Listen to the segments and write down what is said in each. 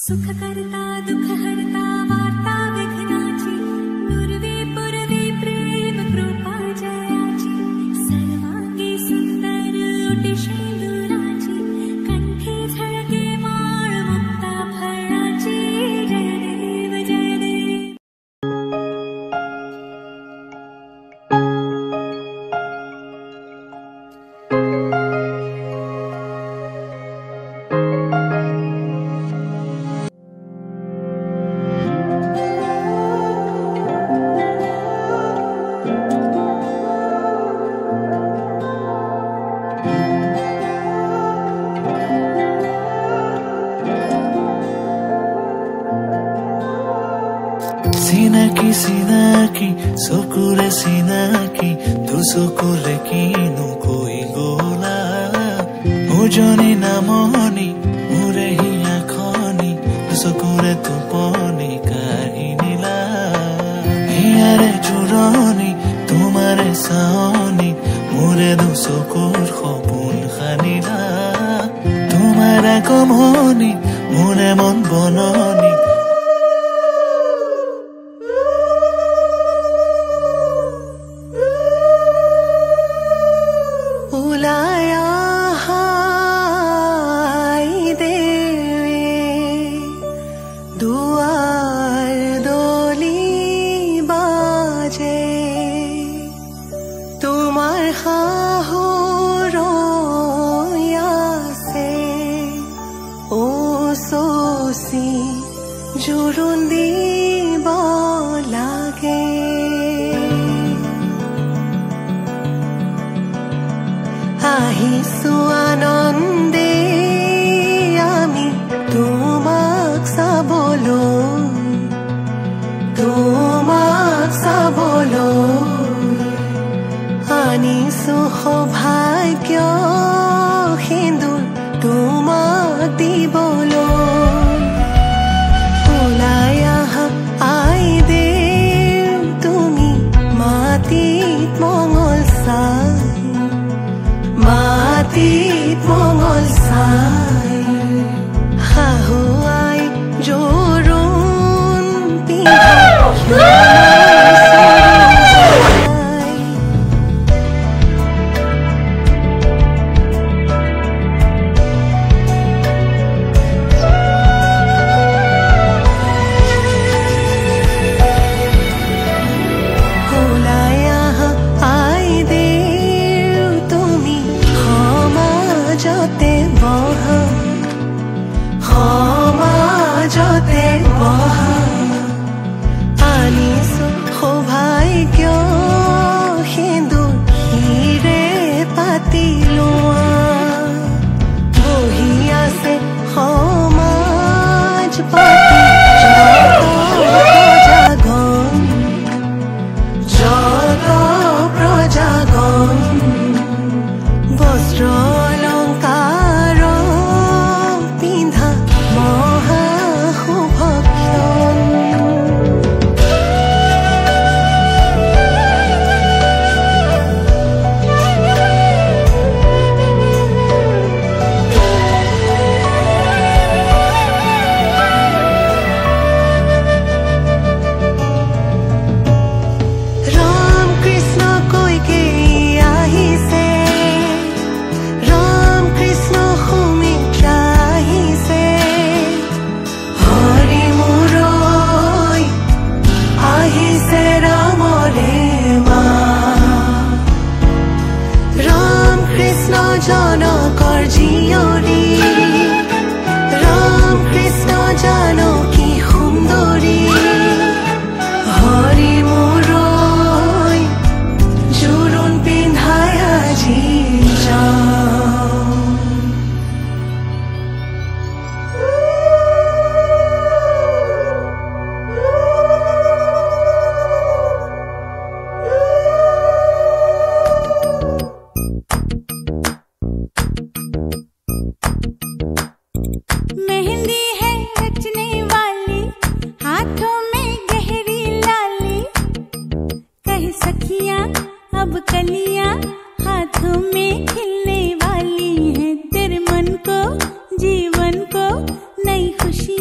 सुख करता दुख हरता वार्ता विघ्नाची दुर्वी पुरवी प्रेम कृपा जयाची सर्वांगी सुंदर ओटी शेंदुराची कंठी झळके माळ मुक्ता फळाची जय देव जय देव। Sinaki, sokure sinaki, tu sokure kinu koi gola. Ojoni namoni, mure hiya khoni, tu sokure tu poni kahinila. Hiyare churoni, tumare saoni, mure du sokur khopun khanila. Tumara komoni, mure mon bononi.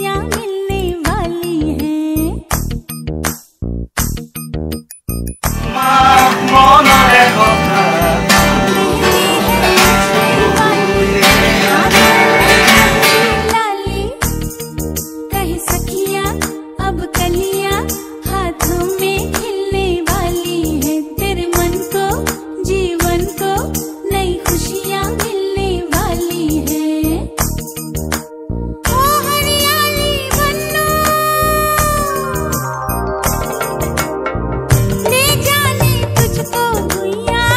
खुशियाँ मिलने वाली हैं। लाली कहे सखियाँ अब कलियाँ हाथों में खिलने वाली है। तेरे मन को जीवन को नई खुशियाँ मिलने वाली है। ओ हरियाली बन्नो ले जाने तुझको भुइयाँ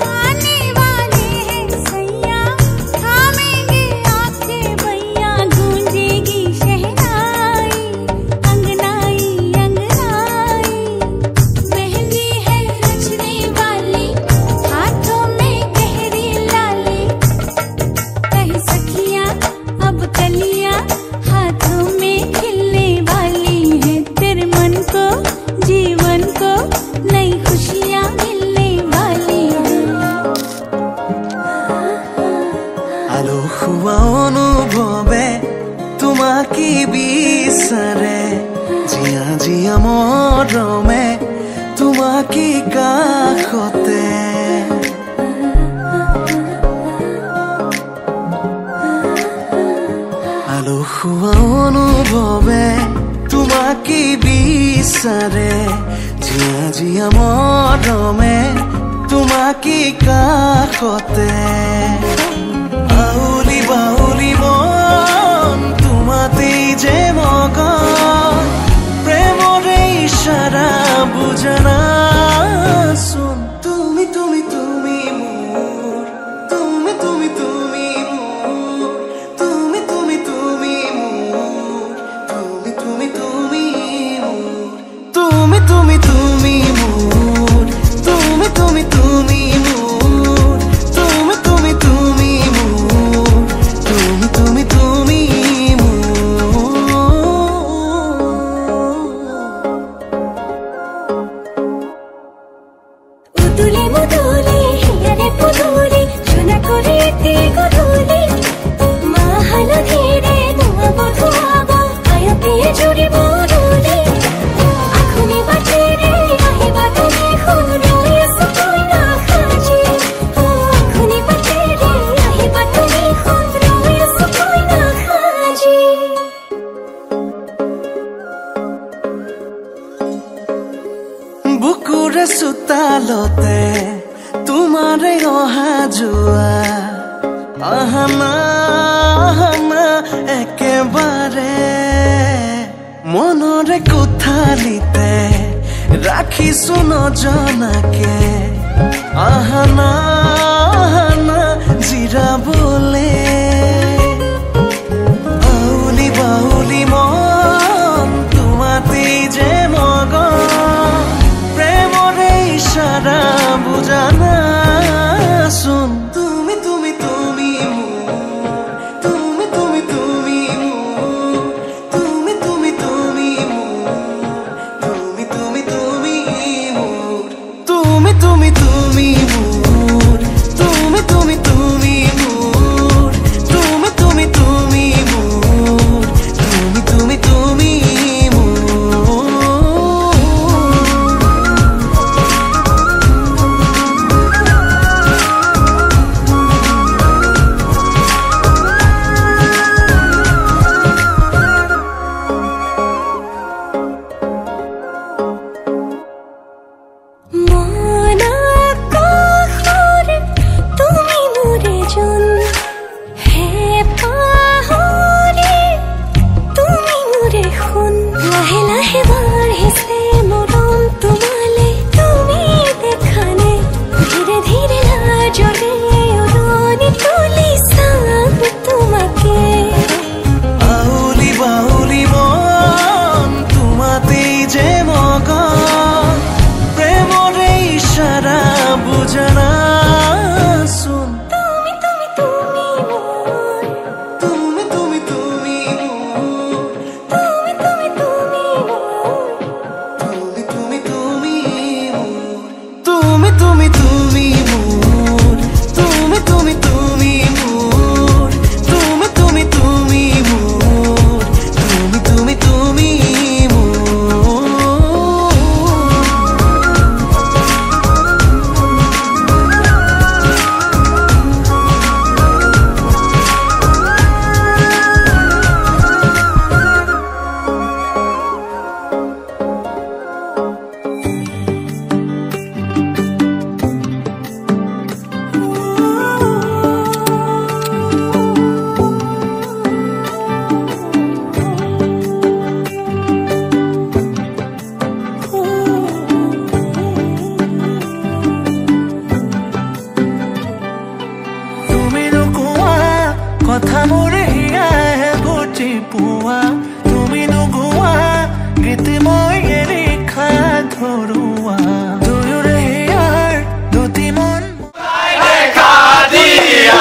आने वाले हैं सैया। थामेंगे आंखें भैया गूंजेगी शहनाई अंगनाई अंगनाई। मेहंदी है रचने वाली हाथों में गहरी लाली। कहे सखियाँ अब कलियाँ हाथों में खिलने वाली है। तेरे मन को जीवन को नई खुशियाँ मिलने वाली है। আলো খোৱা অনুভৱে তোমাকে বিচাৰে জিয়া জিয়া মৰমে তোমাকে কাষতে আলো খোৱা অনুভৱে তোমাকে বিচাৰে জিয়া জিয়া মৰমে তোমাকে কাষতে বাউলি বাউলি মন তোমাতেই যে মগন প্ৰেমৰে ইশাৰা বুজানা চোন তুমি তুমি তুমি মোৰ তুমি তুমি তুমি মোৰ তুমি তুমি তুমি মোৰ তুমি তুমি তুমি মোৰ তুমি তুমি তুমি মোৰ তুমি তুমি তুমি মোৰ তুমি তুমি তুমি মোৰ তুমি তুমি তুমি উদুলে মুদুলে হিয়ারে পুদুলে সোনা করে গধূলি মা হালো ধীরে ধোয়াব ধোয়াব আয়া পেয়ে জুড়ে বদলে আখুনি বাটে রে আহিবা তুমি খুন রয়ে সুকোই না খাজি। আখুনি বাটে রে আহিবা তুমি খুন রয়ে সুকোই না খাজি। বুকুৰে চোতালতে তোমাৰে অহা যোৱা আহানা আহানা একেবাৰে মনৰে কোঠালিতে ৰাখিছো নজনাকে আহানা আহানা জিৰাবলে বাউলি বাউলি মন তোমাতেই যে মগন প্ৰেমৰে ইশাৰা বুজানা চোন তুমি তুমি তুমি মোৰ তুমি তুমি তুমি মোৰ তুমি তুমি তুমি মোৰ তুমি তুমি তুমি মোৰ তুমি তুমি তুমি মোৰ তুমি তুমি তুমি মোৰ তুমি নুগুৱা গীত মই এৰিখা ধৰুৱা দুয়োৰে হিয়াৰ দুটি মন দেখা দিয়া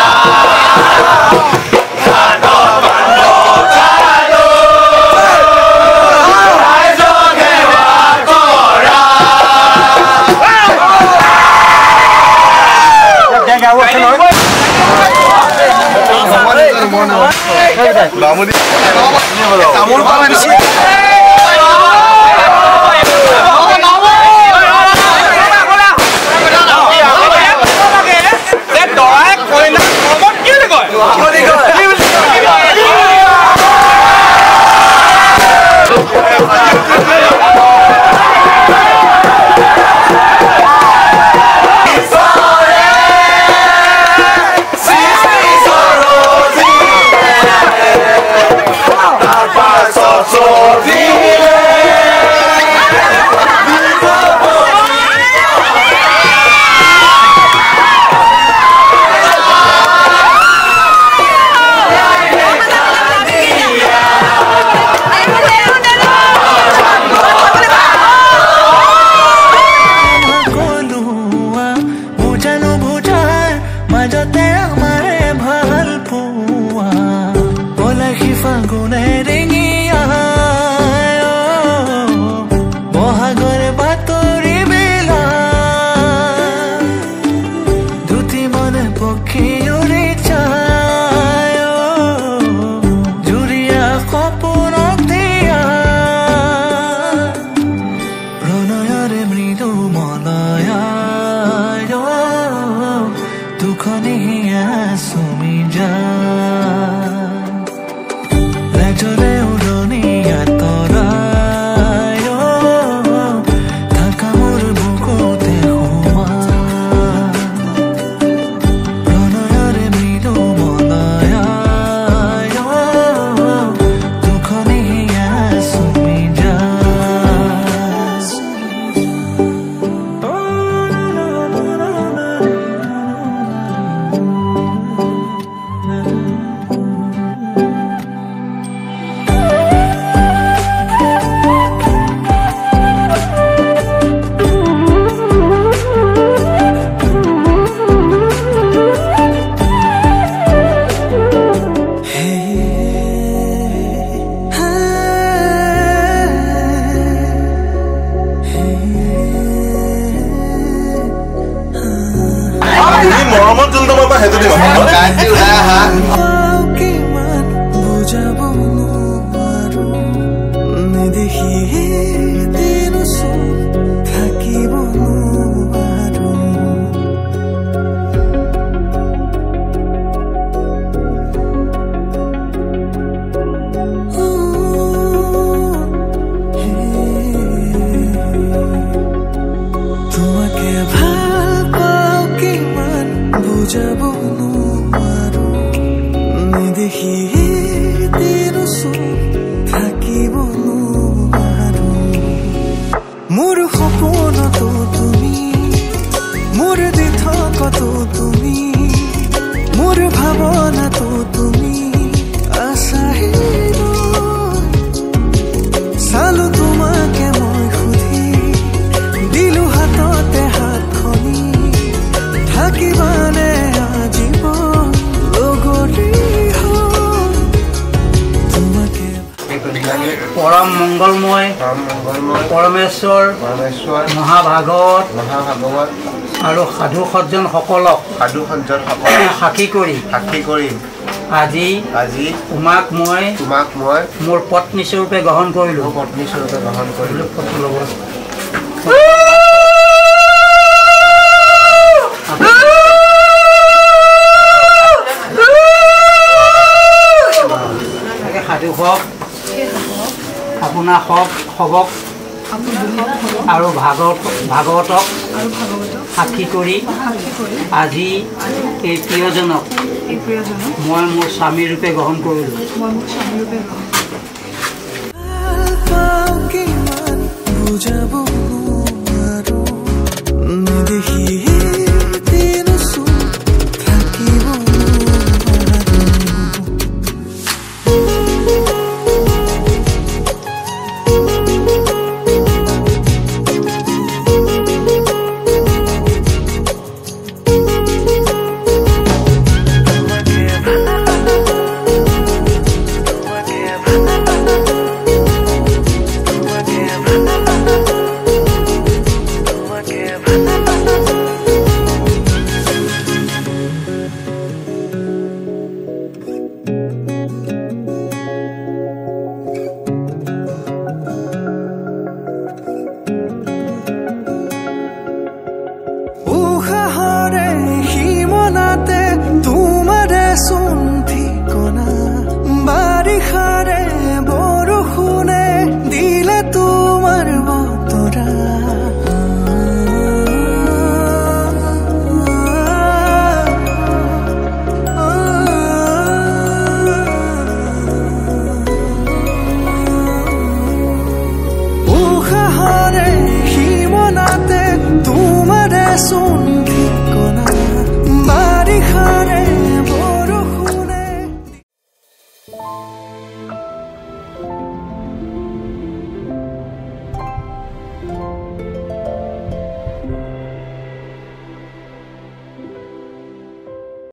परम मंगलमय परमेश्वर महाभागवत और साधु सज्जन साक्षी करी আজি তোমাক মই मोर पत्नी स्वरूपे ग्रहण करिलो साधु हक अपना सबक और भागवतक साक्षी करी আজি এই প্ৰিয়জনক मैं मोर स्वामी रूपे ग्रहण करिलो बुझाबो